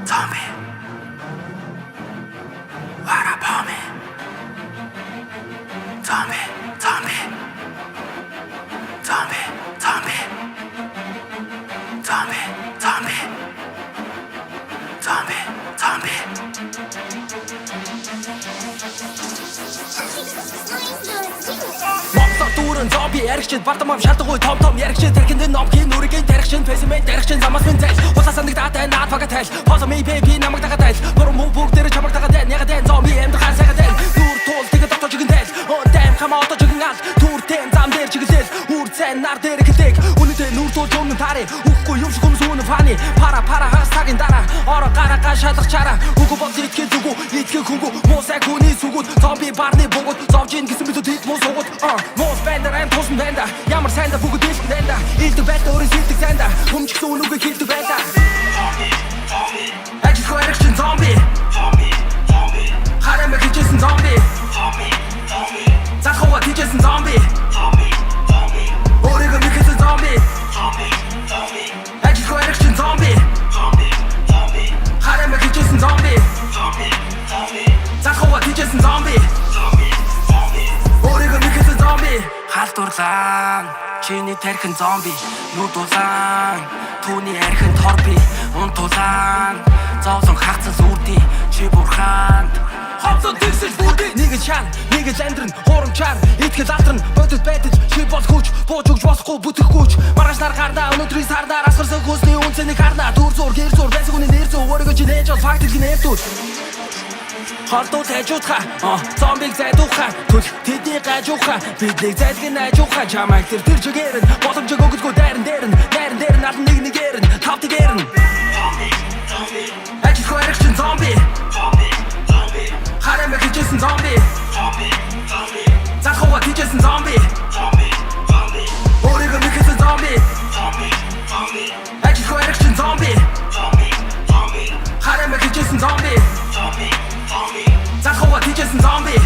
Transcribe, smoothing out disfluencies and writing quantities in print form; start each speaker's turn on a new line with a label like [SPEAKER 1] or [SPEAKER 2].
[SPEAKER 1] Zombie. What about me? Zombie, zombie. Zombie, zombie. Zombie, zombie. Zombie, zombie. Монголоор дүүрэн зомби яригчид бардамам шалдаггүй том яригчид тэрхэнд номхийн нүрийн тарихчин фэсмент тарихчин замаас минь тайл хусаа сандагтаатай наад бага тайл follow me baby намайг дагаа тайл буруу муу бүгд дээр чамайг дагаа тайл ягаад энэ зомби амьдрахаа сайгаа тайл нүр туул тэгээд дотоо чигэн тайл оо дэм хамаа отоо чигэн ал түүртэн зам дээр чиглэл үр цэн нар дээр гэдэг үнэтэй нүр туул өмнө тари үхгүй юм шиг хүмүүс үнэ фаны пара хастагийн дараа ороо гараа шалгах чараа үгүй бол итгэл зүгүү итгэл хүнгүү муусай хүний сүгүүд зомби барны богод зовжин гэсэн бид хэд муу сугууд муус бэндэр ам тусан бэнда ямар сайнда бүгд илтгэн бэнда илдэг байта өөрийн сэлдэг занда хүмчгсэн үнүгээ хэлдэг бэнда ажил хойрогчин зомби хараа мэгчсэн зомби захова тийжсэн зомби өөрийгөө мэгчсэн зомби ажил хойрогчин зомби хараа мэгчсэн зомби захова тийжсэн зомби өөрийгөө мэгчсэн зомби халдварлаа чиний тархин зомби нүд улаан түүний архин торби унтулаан зовлон хагцал үрди чи бурханд хоцсон тэгсэл бүрдээ нэг чан нэг амьдрын хурамчаар итгэл алтран бодит байдал чи бол хүч бууж өгч болохгүй бүтэхгүйч маргааш нар гарна өнөөдрийн сарнаар асгарсан хүсний үнцнийг харна дүр зур гэр зур байсан хүний нэр зүү өөрийгөө чи нээж бол фактик нэрдүүд Халтууд хажуудха зомбиг зайдууха түл тэдний гажууха биднийг зайлгэн ажууха чамайг тэр чигээр нь боломжийг өгдөггүй дайран дээр нь алан нэгээр нь тавтгээр нь ажил хойрогчин зомби хараа мэгчсэн зомби захова тийжсэн зомби өөрийгөө мэгчсэн зомби ажил хойрогчин зомби хараа мэгчсэн зомби захова тийжсэн зомби